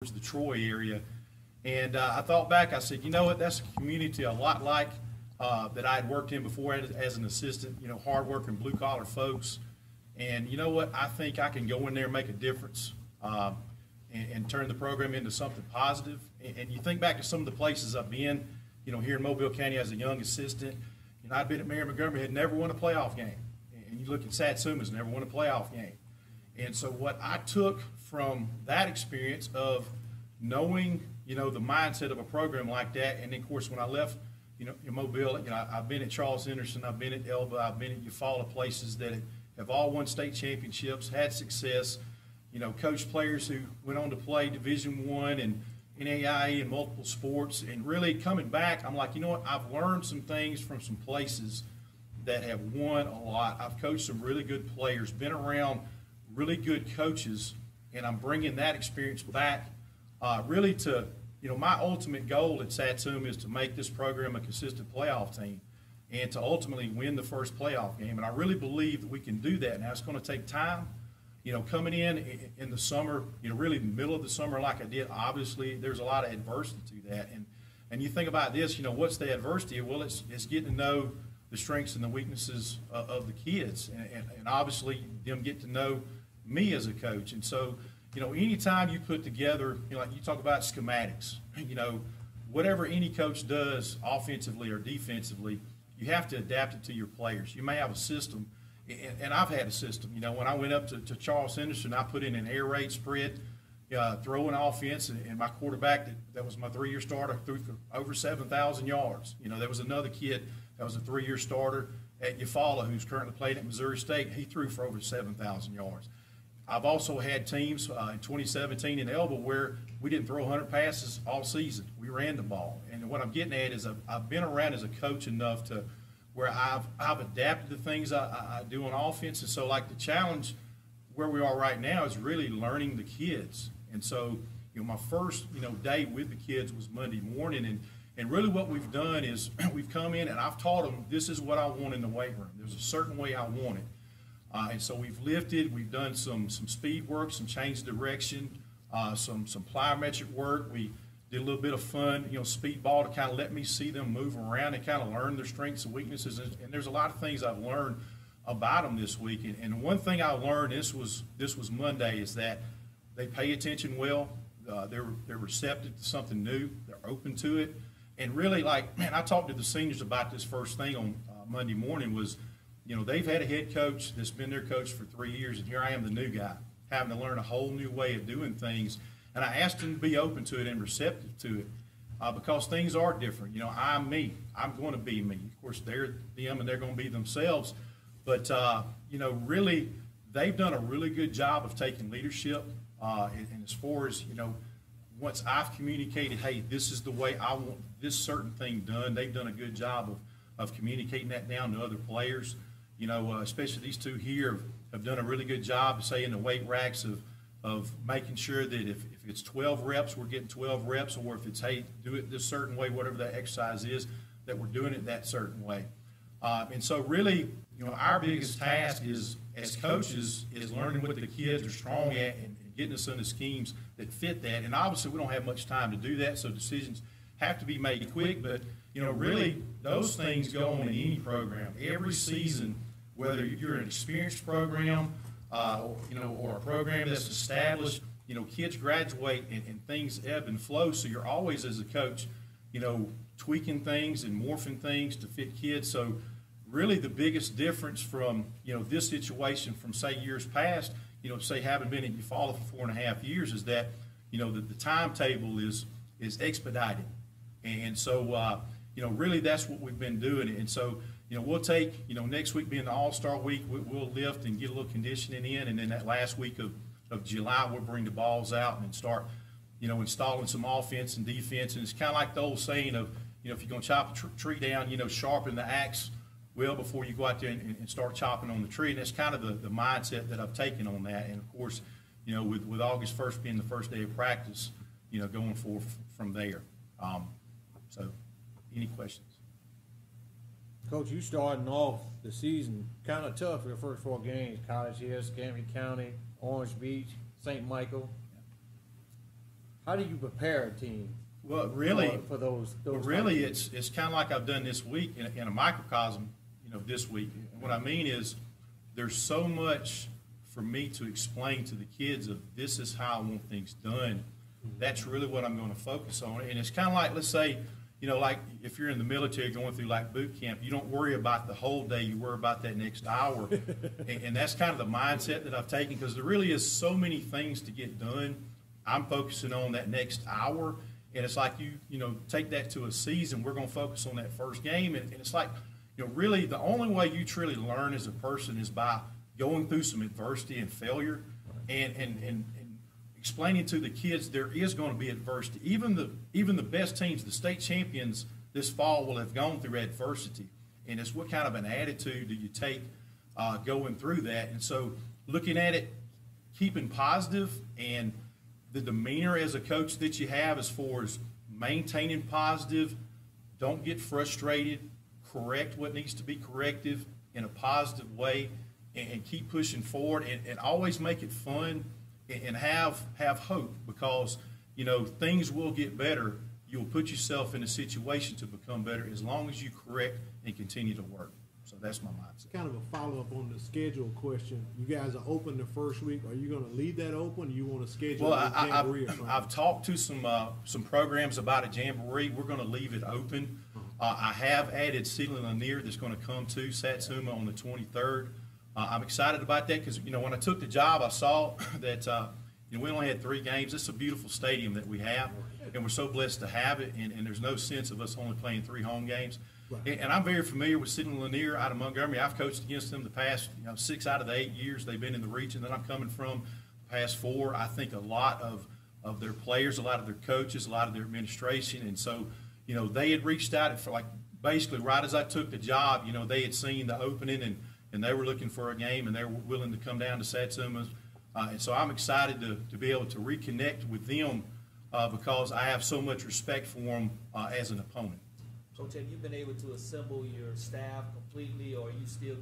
towards the Troy area. And I thought back, I said, you know what, that's a community a lot like that I had worked in before as an assistant, hardworking blue-collar folks. And you know what, I think I can go in there and make a difference and turn the program into something positive. And you think back to some of the places I've been, here in Mobile County as a young assistant. I'd been at Mary Montgomery, had never won a playoff game. And you look at Satsuma's never won a playoff game. And so what I took from that experience of knowing, the mindset of a program like that, and then, of course, when I left, in Mobile, I've been at Charles Henderson, I've been at Elba, I've been at Eufaula, places that have all won state championships, had success, coached players who went on to play Division I and NAIA and multiple sports. And really coming back, I'm like, you know what, I've learned some things from some places that have won a lot. I've coached some really good players, been around really good coaches, and I'm bringing that experience back really to, my ultimate goal at Satsuma is to make this program a consistent playoff team and to ultimately win the first playoff game. And I really believe that we can do that. Now, it's going to take time. Coming in the summer, really the middle of the summer like I did, obviously there's a lot of adversity to that. And you think about this, what's the adversity? Well, it's getting to know the strengths and the weaknesses of the kids, and obviously them get to know me as a coach. And so, anytime you put together, like you talk about schematics, whatever any coach does offensively or defensively, you have to adapt it to your players. You may have a system, and I've had a system. When I went up to Charles Henderson, I put in an air raid spread, throwing offense, and my quarterback that was my 3-year starter threw for over 7,000 yards. There was another kid that was a 3-year starter at Eufaula who's currently playing at Missouri State. He threw for over 7,000 yards. I've also had teams in 2017 in Elba where we didn't throw 100 passes all season. We ran the ball. And what I'm getting at is I've been around as a coach enough to where I've adapted the things I do on offense. And so, like, the challenge where we are right now is really learning the kids. And so, my first, day with the kids was Monday morning. And really what we've done is we've come in and I've taught them this is what I want in the weight room. There's a certain way I want it. And so we've lifted, we've done some speed work, some change direction, some plyometric work. We did a little bit of fun, speed ball to kind of let me see them move around and kind of learn their strengths and weaknesses. And there's a lot of things I've learned about them this week. And one thing I learned, this was Monday, is that they pay attention well. They're receptive to something new. They're open to it. And really, I talked to the seniors about this first thing on Monday morning was, they've had a head coach that's been their coach for 3 years, and here I am, the new guy, having to learn a whole new way of doing things. And I asked them to be open to it and receptive to it because things are different. I'm me. I'm going to be me. Of course, they're them, and they're going to be themselves. But, really, they've done a really good job of taking leadership. And as far as, once I've communicated, hey, this is the way I want this certain thing done, they've done a good job of communicating that down to other players. Especially these two here have done a really good job, say, in the weight racks of making sure that if it's 12 reps, we're getting 12 reps, or if it's, hey, do it this certain way, whatever that exercise is, that we're doing it that certain way. And so really, our biggest task is, as coaches, is learning what the kids are strong at and getting us into schemes that fit that. And obviously we don't have much time to do that, so decisions have to be made quick. But, really those things go on in any program. Every season, whether you're an experienced program, or a program that's established, kids graduate and things ebb and flow. So you're always, as a coach, tweaking things and morphing things to fit kids. So really the biggest difference from, this situation from, say, years past, say having been at Eufaula for 4.5 years, is that, the timetable is expedited. And so, really that's what we've been doing. And so, we'll take, next week being the All-Star week, we'll lift and get a little conditioning in. And then that last week of July, we'll bring the balls out and start, installing some offense and defense. And it's kind of like the old saying of, if you're going to chop a tree down, sharpen the axe well before you go out there and start chopping on the tree. And that's kind of the mindset that I've taken on that. And, of course, with August 1st being the first day of practice, going forward from there. So any questions? Coach, you starting off the season kind of tough for your first 4 games. College Hill, Scambia County, Orange Beach, St. Michael. How do you prepare a team? Well, really, for those really, it's kind of like I've done this week in a microcosm. This week. And what I mean is, there's so much for me to explain to the kids of this is how I want things done. That's really what I'm going to focus on. And it's kind of like, let's say, like if you're in the military going through like boot camp, you don't worry about the whole day, you worry about that next hour. and that's kind of the mindset that I've taken, because there really is so many things to get done. I'm focusing on that next hour. And it's like you take that to a season, we're going to focus on that first game. And it's like, really the only way you truly learn as a person is by going through some adversity and failure, and explaining to the kids there is going to be adversity. Even the best teams, the state champions this fall, will have gone through adversity. And it's what kind of an attitude do you take going through that? And so looking at it, keeping positive, and the demeanor as a coach that you have as far as maintaining positive, don't get frustrated, correct what needs to be corrective in a positive way, and keep pushing forward, and always make it fun, and have hope, because things will get better. You'll put yourself in a situation to become better as long as you correct and continue to work. So that's my mindset. Kind of a follow-up on the schedule question. You guys are open the first week. Are you going to leave that open? Or you want to schedule a jamboree or something? I've talked to some programs about a jamboree. We're going to leave it open. I have added Sealing Lanier that's going to come to Satsuma on the 23rd. I'm excited about that because, when I took the job, I saw that, we only had 3 games. It's a beautiful stadium that we have, and we're so blessed to have it, and there's no sense of us only playing 3 home games. Right. And I'm very familiar with Sealing Lanier out of Montgomery. I've coached against them the past 6 out of the 8 years they've been in the region that I'm coming from. The past 4, I think a lot of their players, a lot of their coaches, a lot of their administration, and so they had reached out for basically right as I took the job. They had seen the opening, and they were looking for a game, and they were willing to come down to Satsuma. And so I'm excited to be able to reconnect with them because I have so much respect for them as an opponent. Coach, have you been able to assemble your staff completely, or are you still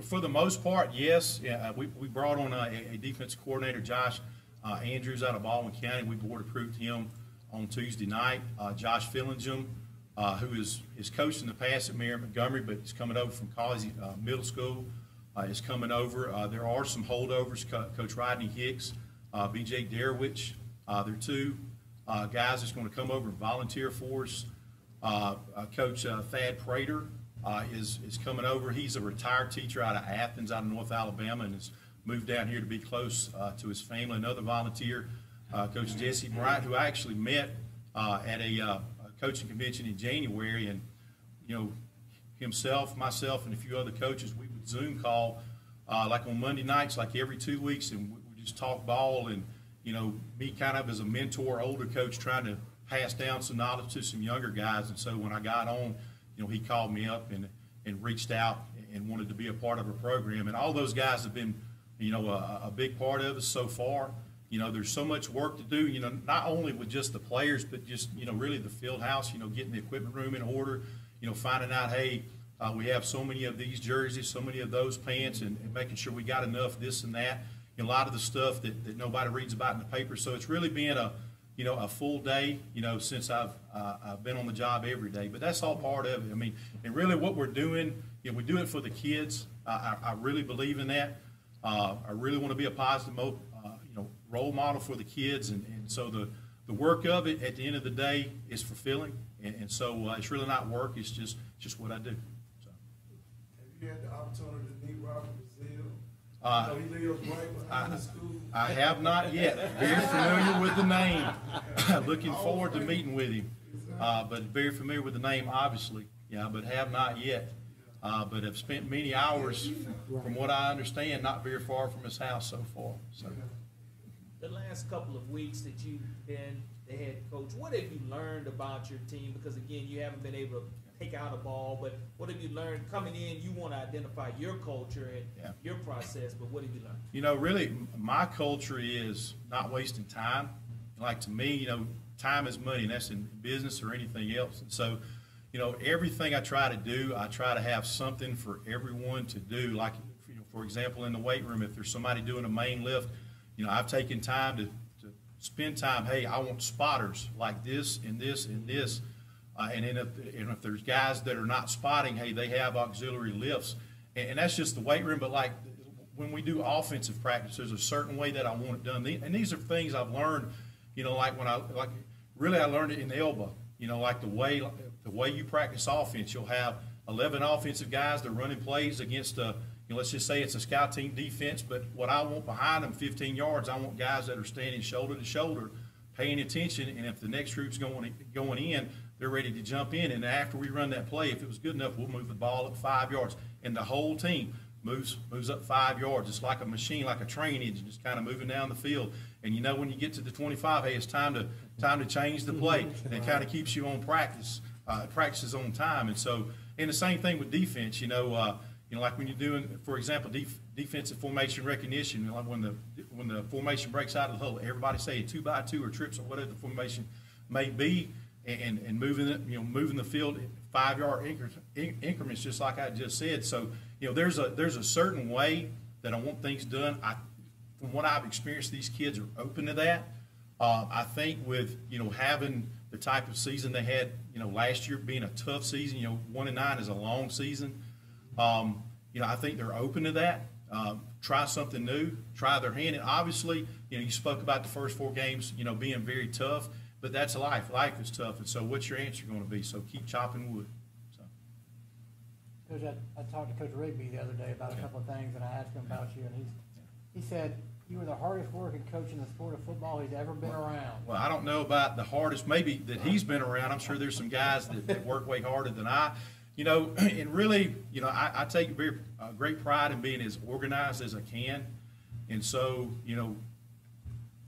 for the most part, yes. Yeah, we brought on a defense coordinator, Josh Andrews, out of Baldwin County. We board approved him on Tuesday night. Josh Fillingem, who is coached in the past at Mary Montgomery, but is coming over from College Middle School, is coming over. There are some holdovers. Coach Rodney Hicks, B.J. Darwich. There are 2 guys that's going to come over and volunteer for us. Coach Thad Prater is coming over. He's a retired teacher out of Athens, out of North Alabama, and has moved down here to be close to his family. Another volunteer, Coach Jesse Bryant, who I actually met at a coaching convention in January, and himself, myself, and a few other coaches, we would Zoom call like on Monday nights, like every 2 weeks, and we just talk ball, and me kind of as a mentor, older coach, trying to pass down some knowledge to some younger guys. And so when I got on, he called me up and reached out and wanted to be a part of our program, and all those guys have been a big part of us so far. There's so much work to do, not only with just the players, but just, really the field house, getting the equipment room in order, finding out, hey, we have so many of these jerseys, so many of those pants, and making sure we got enough this and that. A lot of the stuff that nobody reads about in the paper. So it's really been a full day, since I've been on the job every day. But that's all part of it. I mean, and really what we're doing, we do it for the kids. I really believe in that. I really want to be a positive role model for the kids, and so the work of it at the end of the day is fulfilling, and so it's really not work, it's just what I do. So. Have you had the opportunity to meet Robert Brazile? He lives right behind the school. I have not yet. Very familiar with the name. Looking forward to meeting with him, but very familiar with the name, obviously. Yeah, but have not yet. But have spent many hours, from what I understand, not very far from his house so far. So. The last couple of weeks that you've been the head coach, what have you learned about your team? Because, again, you haven't been able to take out a ball, but what have you learned coming in? You want to identify your culture and your process, but what have you learned? Really, my culture is not wasting time. Like, to me, time is money, and that's in business or anything else. And so, everything I try to do, I try to have something for everyone to do. Like, for example, in the weight room, if there's somebody doing a main lift, I've taken time to spend time. Hey, I want spotters like this and this and this. And then if there's guys that are not spotting, hey, they have auxiliary lifts. And that's just the weight room. But like when we do offensive practice, there's a certain way that I want it done. And these are things I've learned, like when I learned it in Elba. Like the way you practice offense, you'll have 11 offensive guys that are running plays against let's just say it's a scout team defense, but what I want behind them 15 yards, I want guys that are standing shoulder to shoulder, paying attention, and if the next group's going in, they're ready to jump in. And after we run that play, if it was good enough, we'll move the ball up 5 yards. And the whole team moves up 5 yards. It's like a machine, like a train engine, just kind of moving down the field. And when you get to the 25, hey, it's time to change the play. And it kind of keeps you on practices on time. And so, and the same thing with defense, like when you're doing, for example, defensive formation recognition, like when the formation breaks out of the huddle, everybody say a 2x2 or trips or whatever the formation may be, and moving it, moving the field 5 yard increments, just like I just said. So, there's a certain way that I want things done. From what I've experienced, these kids are open to that. I think with having the type of season they had, last year being a tough season, 1-9 is a long season. I think they're open to that. Try something new, try their hand. And obviously, you spoke about the first 4 games, being very tough, but that's life. Life is tough. And so what's your answer going to be? So keep chopping wood. So. Coach, I talked to Coach Rigby the other day about a couple of things, and I asked him about you, and he said you were the hardest working coach in the sport of football he's ever been around. Well, I don't know about the hardest, maybe that he's been around. I'm sure there's some guys that work way harder than I. And really, I take great pride in being as organized as I can. And so,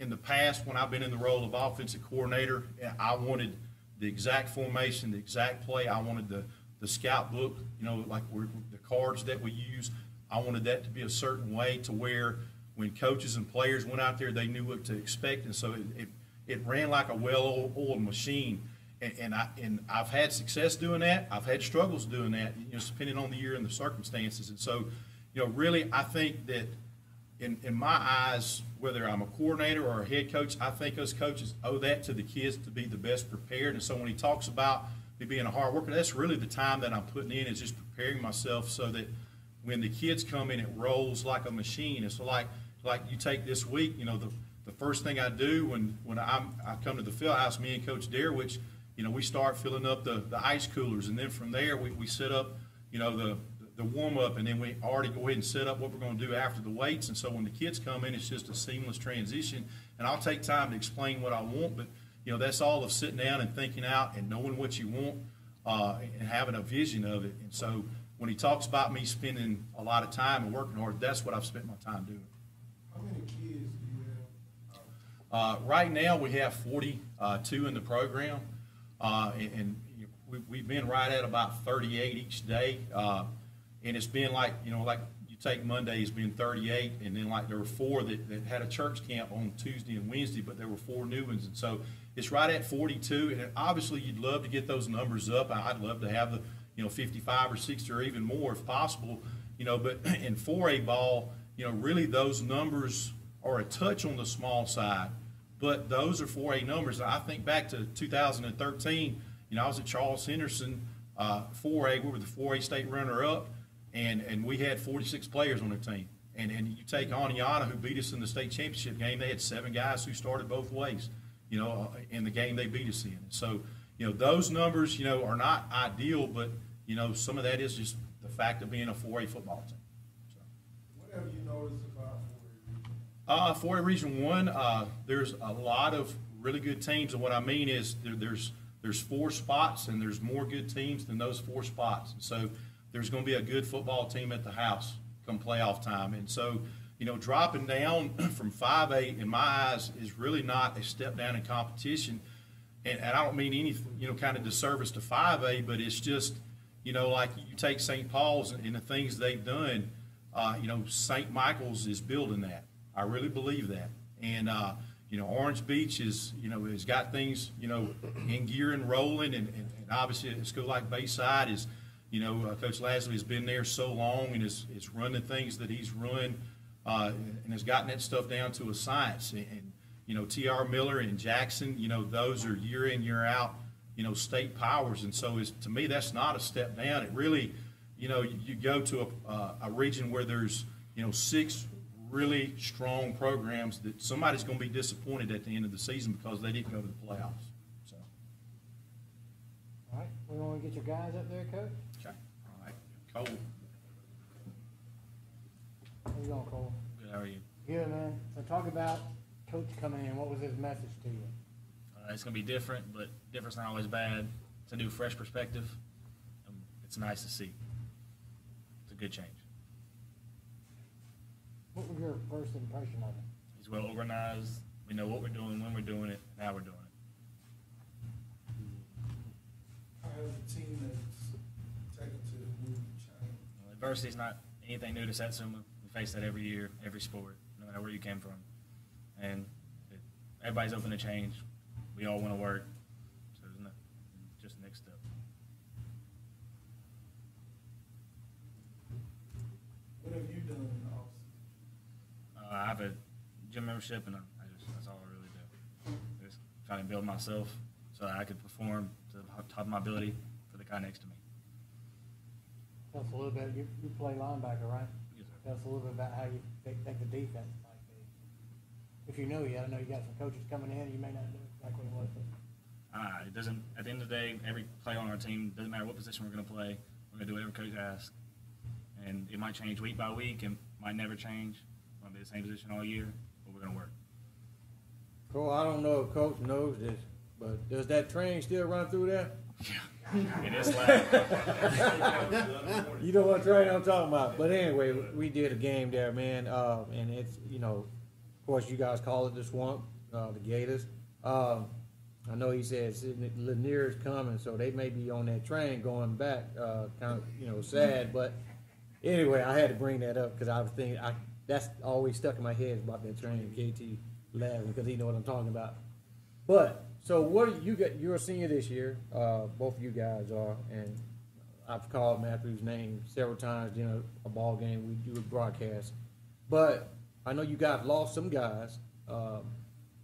in the past, when I've been in the role of offensive coordinator, I wanted the exact formation, the exact play. I wanted the scout book, like the cards that we use. I wanted that to be a certain way to where when coaches and players went out there, they knew what to expect. And so it ran like a well-oiled machine. And I've had success doing that. I've had struggles doing that, depending on the year and the circumstances. And so, really, I think that in my eyes, whether I'm a coordinator or a head coach, I think us coaches owe that to the kids to be the best prepared. And so when he talks about me being a hard worker, that's really the time that I'm putting in, is just preparing myself so that when the kids come in, it rolls like a machine. And so like you take this week, the first thing I do when I come to the field house, me and Coach Darwich, we start filling up the ice coolers, and then from there we set up, the warm up, and then we already go ahead and set up what we're going to do after the weights. And so when the kids come in, it's just a seamless transition. And I'll take time to explain what I want, but that's all of sitting down and thinking out and knowing what you want and having a vision of it. And so when he talks about me spending a lot of time and working hard, that's what I've spent my time doing. How many kids do you have? Right now we have 42 in the program. And we've been right at about 38 each day, and it's been like you take Monday, it's been 38, and then like there were 4 that had a church camp on Tuesday and Wednesday, but there were 4 new ones, and so it's right at 42. And obviously you'd love to get those numbers up. I'd love to have the 55 or 60 or even more if possible, but in 4A ball, really those numbers are a touch on the small side. But those are 4A numbers. I think back to 2013, I was at Charles Henderson 4A. We were the 4A state runner-up, and we had 46 players on the team. And you take Aniana, who beat us in the state championship game, they had 7 guys who started both ways, in the game they beat us in. So, those numbers, are not ideal, but, some of that is just the fact of being a 4A football team. So. What have you noticed about 4A Region 1? 4A Region 1, there's a lot of really good teams, and what I mean is there's 4 spots, and there's more good teams than those 4 spots. And so there's going to be a good football team at the house come playoff time. And so, dropping down from 5A, in my eyes, is really not a step down in competition. And I don't mean any, kind of disservice to 5A, but it's just, like you take St. Paul's and the things they've done, St. Michael's is building that. I really believe that. And, Orange Beach is, has got things, in gear and rolling. And obviously a school like Bayside is, Coach Lasley has been there so long and is run the things that he's run and has gotten that stuff down to a science. And T.R. Miller and Jackson, those are year in, year out, state powers. And so to me, that's not a step down. It really, you go to a region where there's, 6 really strong programs that somebody's going to be disappointed at the end of the season because they didn't go to the playoffs. So. All right. We want to get your guys up there, Coach? Okay. All right. Cole. How you going, Cole? Good. How are you? Good, man. So talk about Coach coming in. What was his message to you? It's going to be different, but different's not always bad. It's a new, fresh perspective. It's nice to see. It's a good change. What was your first impression of him? He's well organized. We know what we're doing, when we're doing it, and how we're doing it. How has the team that's taken to the new change? Adversity is not anything new to Satsuma. We face that every year, every sport, no matter where you came from. And everybody's open to change. We all want to work. So it's just the next step. What have you done in the offseason? I have a gym membership, and that's all I really do. Just trying to build myself so that I could perform to the top of my ability for the guy next to me. Tell us a little bit. You play linebacker, right? Yes, sir. Tell us a little bit about how you think the defense might be. If you know yet, I know you got some coaches coming in. You may not know exactly what. It doesn't. At the end of the day, every player on our team, doesn't matter what position we're going to play. We're going to do whatever coach asks, and it might change week by week, and might never change. We're going to be the same position all year, but we're going to work. Cole, I don't know if Coach knows this, but does that train still run through there? Yeah, it is loud. You know what train I'm talking about. But anyway, we did a game there, man, and it's, of course, you guys call it the Swamp, the Gators. I know he said Lanier's coming, so they may be on that train going back, kind of, sad. But anyway, I had to bring that up because I was thinking, that's always stuck in my head about that train, KT laughing because he know what I'm talking about. But, so what you got? You're a senior this year, both of you guys are, and I've called Matthew's name several times, a ball game, we do a broadcast. But I know you guys lost some guys.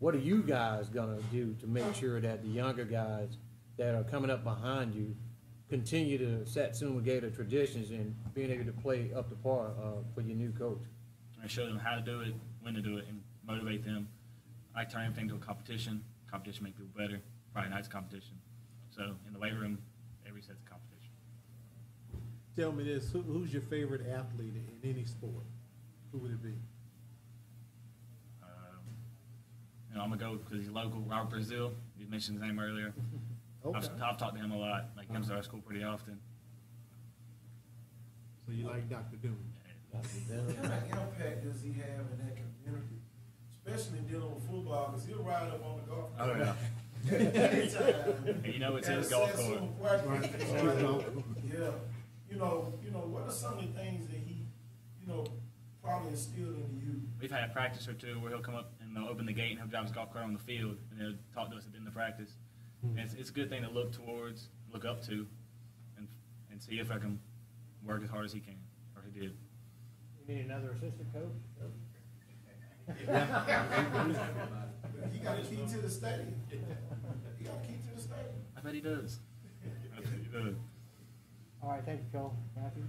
What are you guys going to do to make sure that the younger guys that are coming up behind you continue to Satsuma Gator traditions and being able to play up to par for your new coach? I show them how to do it, when to do it, and motivate them. I turn everything into a competition. Competition makes people better. Friday night's competition. So in the weight room, every set's a competition. Tell me this: who's your favorite athlete in any sport? Who would it be? I'm gonna go because he's local. Robert Brazil. You mentioned his name earlier. Okay. I've talked to him a lot. Like, he comes to our school pretty often. So you like Dr. Doom? What kind of impact does he have in that community, especially dealing with football? Because he'll ride up on the golf course. Oh yeah. Anytime. It's his golf course. Yeah. What are some of the things that he, probably instilled into you? We've had a practice or two where he'll come up and they'll open the gate and he'll drive his golf cart on the field and he'll talk to us at the end of practice. And it's a good thing to look towards, look up to, and see if I can work as hard as he can, or he did. You need another assistant coach? He got a key to the stadium. He got a key to the stadium. I bet he does. I bet he does. All right, thank you, Cole. Matthew?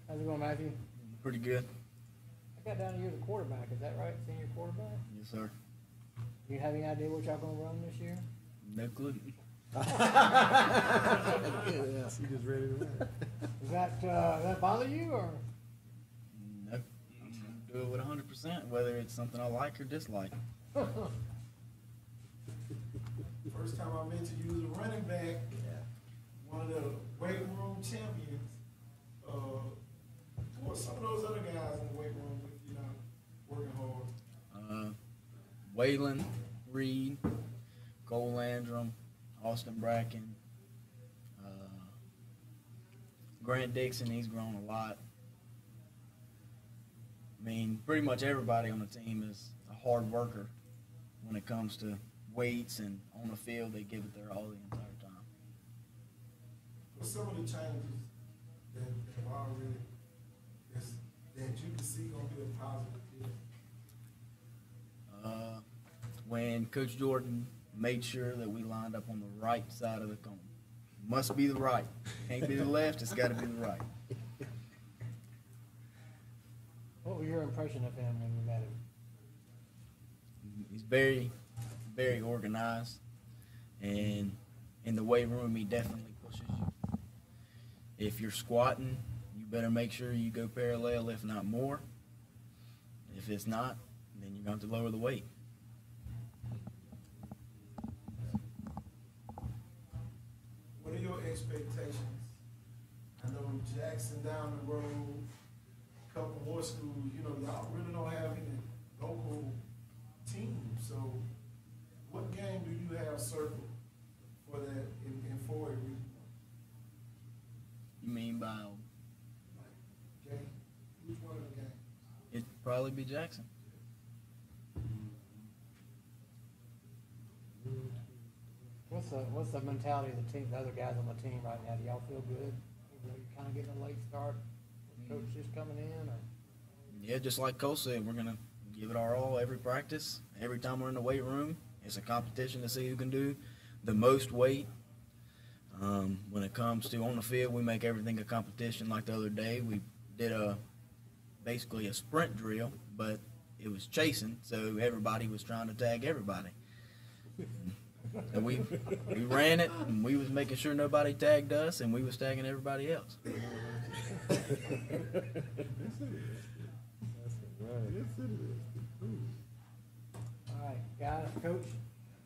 How's it going, Matthew? Pretty good. I got down to you're the quarterback. Is that right? Senior quarterback? Yes, sir. Do you have any idea what y'all gonna run this year? No clue. He just ready to run. Does that bother you or? No. Do it with 100%, whether it's something I like or dislike. First time I met you was a running back, one of the weight room champions. Who are some of those other guys in the weight room with you know working hard? Waylon, Reed, Cole Landrum, Austin Bracken, Grant Dixon, he's grown a lot. I mean, pretty much everybody on the team is a hard worker when it comes to weights, and on the field they give it their all the entire time. What's some of the changes that have already that you can see gonna be a positive difference? When Coach Jordan made sure that we lined up on the right side of the cone. Must be the right. Can't be the left. It's got to be the right. What was your impression of him when you met him? He's very, very organized, and in the weight room, he definitely pushes you. If you're squatting, you better make sure you go parallel, if not more. If it's not, then you're going to have to lower the weight. What are your expectations? I know Jackson down the road, a couple more schools, you know, y'all really don't have any local teams. So what game do you have circled for that in 4A region? You mean by Game? Which one of the games? it'd probably be Jackson. What's the mentality of the team, the other guys on the team right now? Do y'all feel good? You kind of getting a late start, coach just coming in, or? Yeah, just like Cole said, we're gonna give it our all every practice. Every time we're in the weight room, it's a competition to see who can do the most weight. When it comes to on the field, we make everything a competition. Like the other day, we did basically a sprint drill, but it was chasing, so everybody was trying to tag everybody. And we ran it, and we was making sure nobody tagged us, and we was tagging everybody else. All right, guys, coach,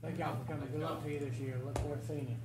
thank y'all for coming. Good luck to you this year. Look forward to seeing you.